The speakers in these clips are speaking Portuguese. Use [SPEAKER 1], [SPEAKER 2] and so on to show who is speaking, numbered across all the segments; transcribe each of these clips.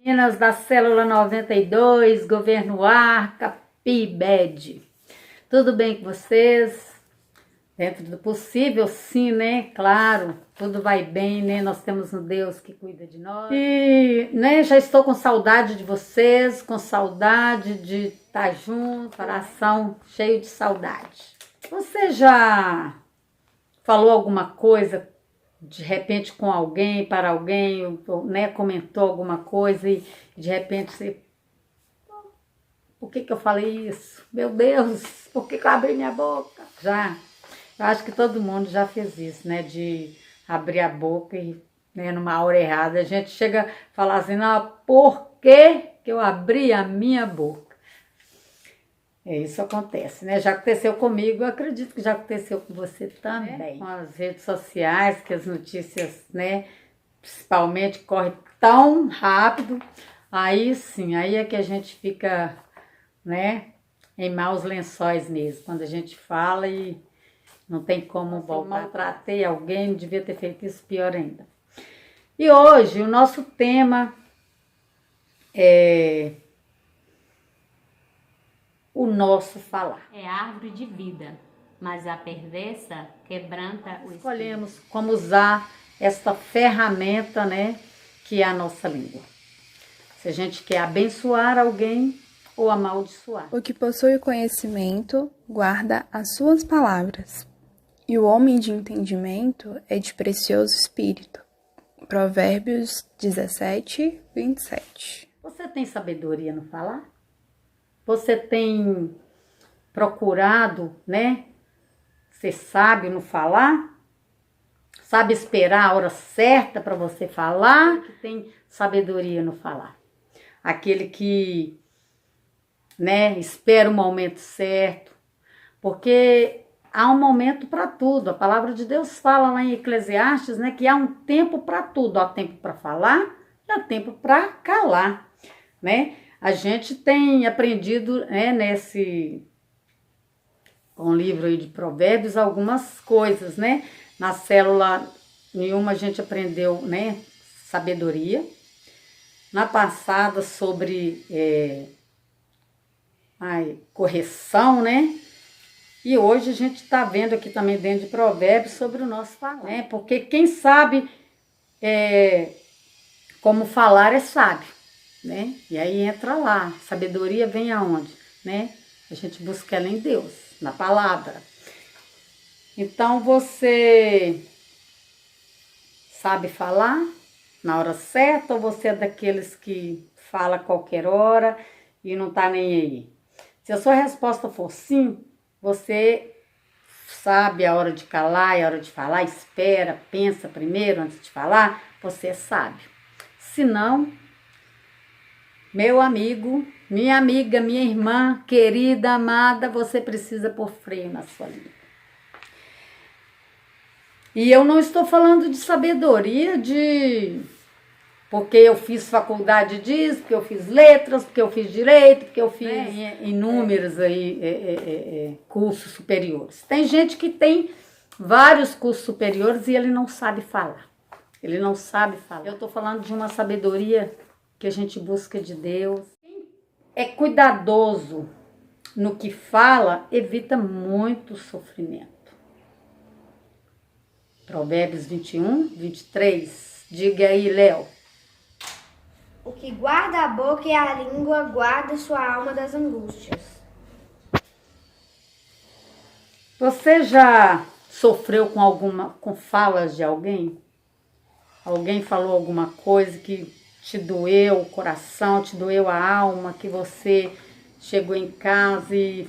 [SPEAKER 1] Meninas da Célula 92, Governo Arca, PIBED. Tudo bem com vocês? Dentro do possível, sim, né? Claro, tudo vai bem, né? Nós temos um Deus que cuida de nós. E, né, já estou com saudade de vocês, com saudade de estar junto, coração cheio de saudade. Você já falou alguma coisa de repente com alguém, para alguém, né, comentou alguma coisa e de repente você... Por que eu falei isso? Meu Deus, por que eu abri minha boca? Já, eu acho que todo mundo já fez isso, né, de abrir a boca e, né, numa hora errada, a gente chega a falar assim, não, por que eu abri a minha boca? Isso acontece, né? Já aconteceu comigo, eu acredito que já aconteceu com você também. Com as redes sociais, que as notícias, né, principalmente, correm tão rápido, aí sim, aí é que a gente fica, né, em maus lençóis mesmo, quando a gente fala e não tem como voltar. Maltratei alguém, não devia ter feito isso, pior ainda. E hoje o nosso tema é o nosso falar.
[SPEAKER 2] É árvore de vida, mas a perversa quebranta o espírito.
[SPEAKER 1] Escolhemos como usar esta ferramenta, né, que é a nossa língua. Se a gente quer abençoar alguém ou amaldiçoar.
[SPEAKER 3] O que possui o conhecimento guarda as suas palavras, e o homem de entendimento é de precioso espírito. Provérbios 17, 27.
[SPEAKER 1] Você tem sabedoria no falar? Você tem procurado, né, ser sábio no falar? Sabe esperar a hora certa para você falar? Que tem sabedoria no falar. Aquele que, né, espera o momento certo. Porque há um momento para tudo. A palavra de Deus fala lá em Eclesiastes, né, que há um tempo para tudo. Há tempo para falar e há tempo para calar, né? A gente tem aprendido, né, com o livro aí de Provérbios, algumas coisas, né? Na célula nenhuma a gente aprendeu, né, sabedoria. Na passada sobre correção, né? E hoje a gente está vendo aqui também dentro de Provérbios sobre o nosso falar, né? Porque quem sabe como falar é sábio, né? E aí entra lá, sabedoria vem aonde, né? A gente busca ela em Deus, na palavra. Então você sabe falar na hora certa ou você é daqueles que fala a qualquer hora e não tá nem aí? Se a sua resposta for sim, você sabe a hora de calar e a hora de falar, espera, pensa primeiro antes de falar, você é sábio. Se não, meu amigo, minha amiga, minha irmã, querida, amada, você precisa pôr freio na sua língua. E eu não estou falando de sabedoria porque eu fiz faculdade disso, porque eu fiz letras, porque eu fiz direito, porque eu fiz inúmeros cursos superiores. Tem gente que tem vários cursos superiores e ele não sabe falar. Ele não sabe falar. Eu estou falando de uma sabedoria que a gente busca de Deus. Quem é cuidadoso no que fala, evita muito sofrimento. Provérbios 21, 23. Diga aí, Léo.
[SPEAKER 4] O que guarda a boca e a língua guarda sua alma das angústias.
[SPEAKER 1] Você já sofreu com falas de alguém? Alguém falou alguma coisa que te doeu o coração, te doeu a alma, que você chegou em casa e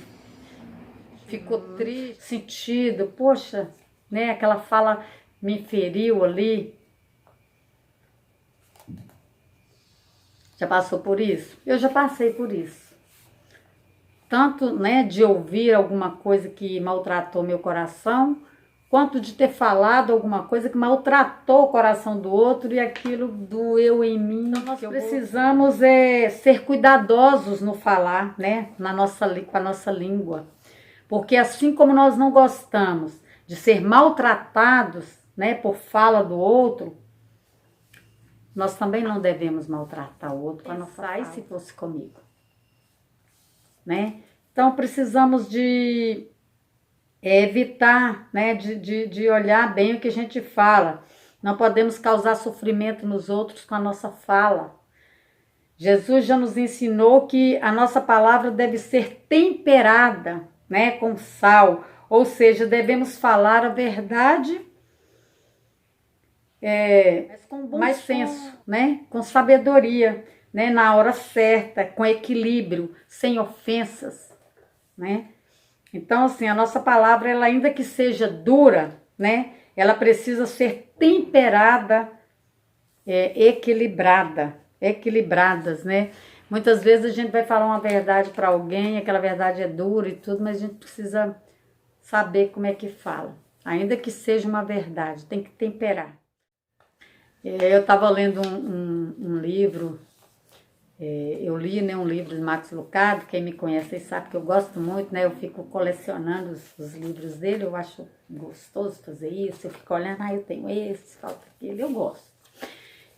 [SPEAKER 1] ficou triste, sentido, poxa, né? Aquela fala me feriu ali. Já passou por isso? Eu já passei por isso. Tanto, né, de ouvir alguma coisa que maltratou meu coração, quanto de ter falado alguma coisa que maltratou o coração do outro e aquilo doeu em mim. Então nós precisamos ser cuidadosos no falar, né, com a nossa língua. Porque assim como nós não gostamos de ser maltratados, né, por fala do outro, nós também não devemos maltratar o outro com a nossa fala. Se fosse comigo, né? Então precisamos de evitar, né, de olhar bem o que a gente fala. Não podemos causar sofrimento nos outros com a nossa fala. Jesus já nos ensinou que a nossa palavra deve ser temperada, né, com sal, ou seja, devemos falar a verdade com bom senso, né, com sabedoria, né, na hora certa, com equilíbrio, sem ofensas, né? Então, assim, a nossa palavra, ela, ainda que seja dura, né, ela precisa ser temperada, equilibradas, né? Muitas vezes a gente vai falar uma verdade para alguém, aquela verdade é dura e tudo, mas a gente precisa saber como é que fala. Ainda que seja uma verdade, tem que temperar. Eu estava lendo um livro, eu li, né, um livro de Max Lucado. Quem me conhece sabe que eu gosto muito, né? Eu fico colecionando os livros dele, eu acho gostoso fazer isso. Eu fico olhando, eu tenho esse, falta aquele, eu gosto.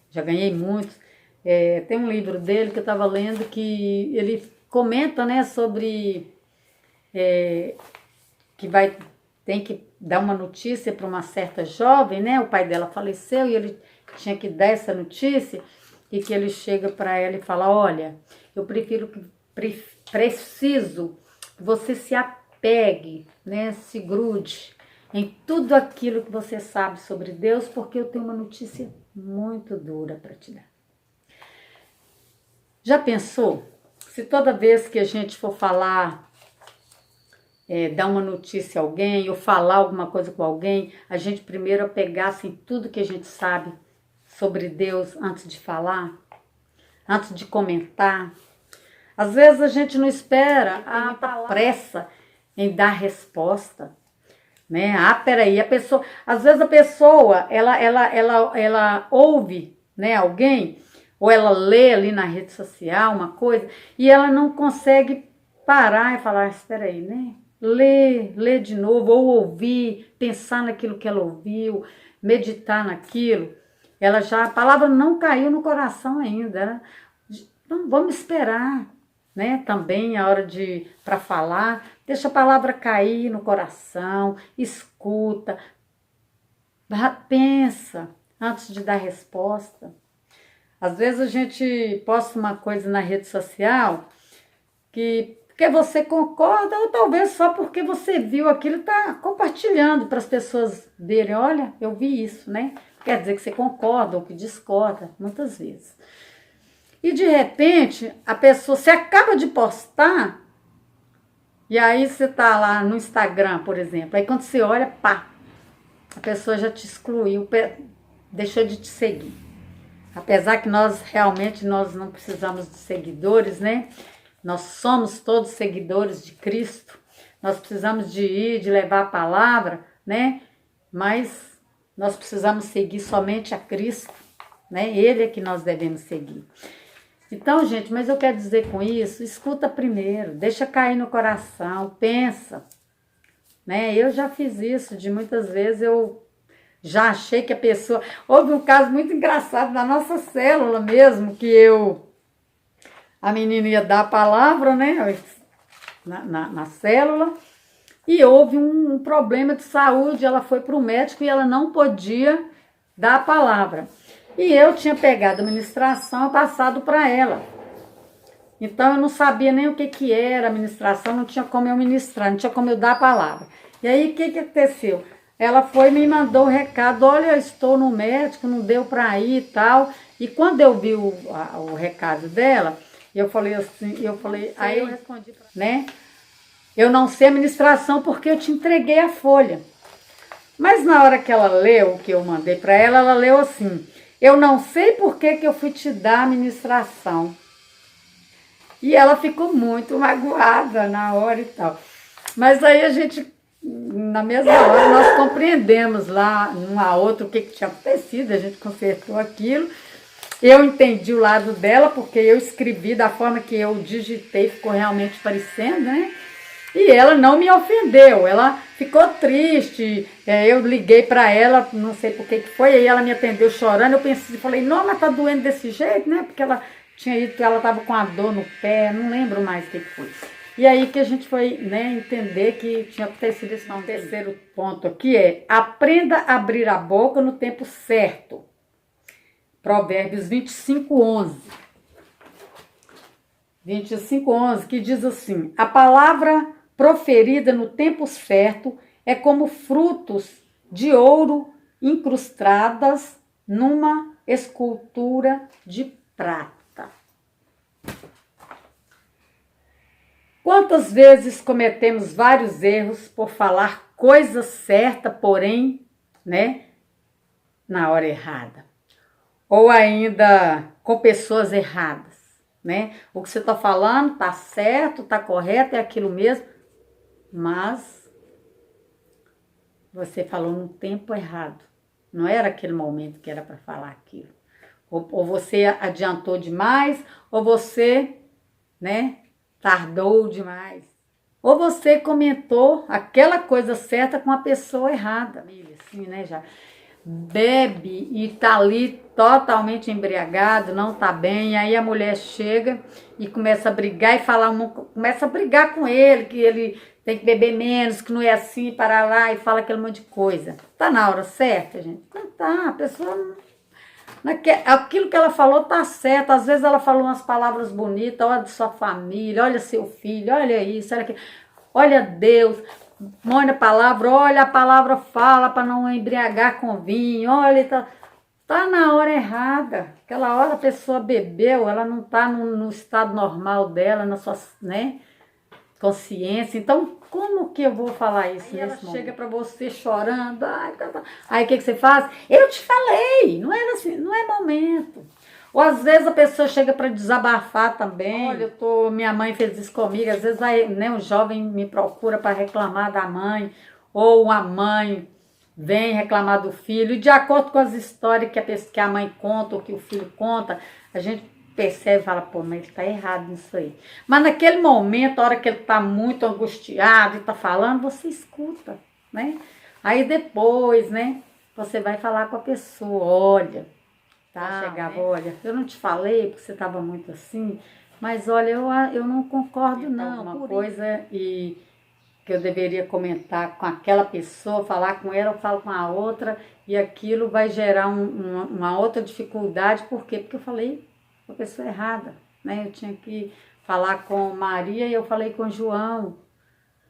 [SPEAKER 1] Já ganhei muitos. Tem um livro dele que eu estava lendo que ele comenta, né, sobre que tem que dar uma notícia para uma certa jovem, né? O pai dela faleceu e ele tinha que dar essa notícia, e que ele chega para ela e fala: olha, eu preciso que você se apegue, né, se grude em tudo aquilo que você sabe sobre Deus, porque eu tenho uma notícia muito dura para te dar. Já pensou se toda vez que a gente for falar, dar uma notícia a alguém ou falar alguma coisa com alguém, a gente primeiro apegasse em tudo que a gente sabe sobre Deus antes de falar, antes de comentar? Às vezes a gente não espera, tem pressa em dar resposta, né? Peraí, às vezes a pessoa, ela ouve, né, alguém, ou ela lê ali na rede social uma coisa, e ela não consegue parar e falar: espera aí, né? Lê de novo, ou ouvir, pensar naquilo que ela ouviu, meditar naquilo. A palavra não caiu no coração ainda, né? Então vamos esperar, né? Também a hora para falar, deixa a palavra cair no coração, escuta, pensa antes de dar resposta. Às vezes a gente posta uma coisa na rede social porque você concorda, ou talvez só porque você viu aquilo, está compartilhando para as pessoas verem: olha, eu vi isso, né? Quer dizer que você concorda ou que discorda, muitas vezes. E de repente, a pessoa, você acaba de postar, e aí você está lá no Instagram, por exemplo, aí quando você olha, pá, a pessoa já te excluiu, deixou de te seguir. Apesar que nós não precisamos de seguidores, né? Nós somos todos seguidores de Cristo. Nós precisamos de levar a palavra, né? Mas nós precisamos seguir somente a Cristo, né? Ele é que nós devemos seguir. Então, gente, mas eu quero dizer com isso: escuta primeiro, deixa cair no coração, pensa, né? Eu já fiz isso, de muitas vezes eu já achei que a pessoa... Houve um caso muito engraçado na nossa célula mesmo, que a menina ia dar a palavra, né, na célula, e houve um problema de saúde. Ela foi para o médico e ela não podia dar a palavra. E eu tinha pegado a ministração e passado para ela. Então eu não sabia nem o que era a ministração, não tinha como eu ministrar, não tinha como eu dar a palavra. E aí o que aconteceu? Ela foi e me mandou o recado: olha, eu estou no médico, não deu para ir e tal. E quando eu vi o recado dela, eu falei assim, aí eu respondi, né? Eu não sei a ministração porque eu te entreguei a folha. Mas na hora que ela leu o que eu mandei para ela, ela leu assim: eu não sei por que eu fui te dar a ministração. E ela ficou muito magoada na hora e tal. Mas aí a gente, na mesma hora, nós compreendemos lá um a outro o que tinha acontecido, a gente consertou aquilo. Eu entendi o lado dela, porque eu escrevi da forma que eu digitei, ficou realmente parecendo, né? E ela não me ofendeu, ela ficou triste. Eu liguei para ela, não sei por que foi, aí ela me atendeu chorando. Eu pensei, falei, não, mas tá doendo desse jeito, né? Porque ela tinha ido, ela tava com a dor no pé, não lembro mais o que foi. E aí que a gente foi, né, entender que tinha acontecido esse não. Terceiro ponto aqui é: aprenda a abrir a boca no tempo certo. Provérbios 25:11. 25:11, que diz assim: a palavra proferida no tempo certo é como frutos de ouro incrustadas numa escultura de prata. Quantas vezes cometemos vários erros por falar coisa certa, porém, né, na hora errada. Ou ainda com pessoas erradas, né? O que você está falando está certo, está correto, é aquilo mesmo, mas você falou no tempo errado. Não era aquele momento que era para falar aquilo. Ou você adiantou demais, ou você, né, tardou demais. Ou você comentou aquela coisa certa com a pessoa errada. Assim, né, já bebe e tá ali totalmente embriagado, não tá bem, aí a mulher chega e começa a brigar e falar, começa a brigar com ele, que ele tem que beber menos, que não é assim, para lá, e fala aquele monte de coisa. Tá na hora certa, gente? Não tá, a pessoa não aquilo que ela falou tá certo. Às vezes ela falou umas palavras bonitas, olha de sua família, olha seu filho, olha isso, olha aquilo, olha Deus. Olha a palavra fala para não embriagar com vinho, olha, tá na hora errada. Aquela hora a pessoa bebeu, ela não tá no estado normal dela, na sua, né, consciência. Então, como que eu vou falar isso aí nesse momento? Chega para você chorando, aí o que você faz? Eu te falei, não era assim, não é momento. Ou às vezes a pessoa chega para desabafar também. Olha, minha mãe fez isso comigo. Às vezes vai, né, um jovem me procura para reclamar da mãe, ou a mãe vem reclamar do filho. E de acordo com as histórias que a mãe conta, ou que o filho conta, a gente percebe e fala, pô, mas ele tá errado nisso aí. Mas naquele momento, a hora que ele tá muito angustiado e tá falando, você escuta, né? Aí depois, né, você vai falar com a pessoa, olha, tá, chegava, olha, eu não te falei porque você estava muito assim, mas olha, eu não concordo não, uma coisa e que eu deveria comentar com aquela pessoa, falar com ela, eu falo com a outra, e aquilo vai gerar uma outra dificuldade. Por quê? Porque eu falei com a pessoa errada, né? Eu tinha que falar com Maria e eu falei com João,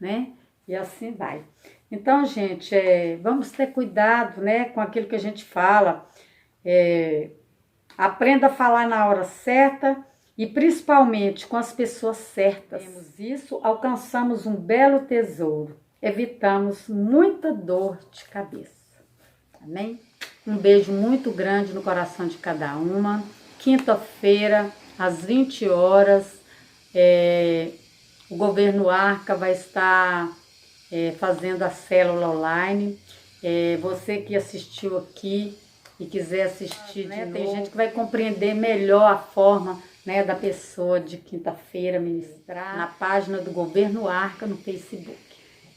[SPEAKER 1] né? E assim vai. Então, gente, vamos ter cuidado, né, com aquilo que a gente fala. Aprenda a falar na hora certa e principalmente com as pessoas certas. Temos isso, alcançamos um belo tesouro, evitamos muita dor de cabeça. Amém? Um beijo muito grande no coração de cada uma. Quinta-feira, às 20 horas, o Governo Arca vai estar fazendo a célula online. Você que assistiu aqui e quiser assistir, né, tem gente que vai compreender melhor a forma, né, da pessoa de quinta-feira ministrar na página do Governo Arca no Facebook,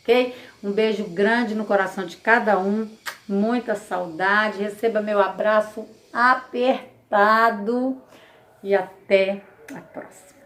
[SPEAKER 1] ok? Um beijo grande no coração de cada um, muita saudade, receba meu abraço apertado e até a próxima.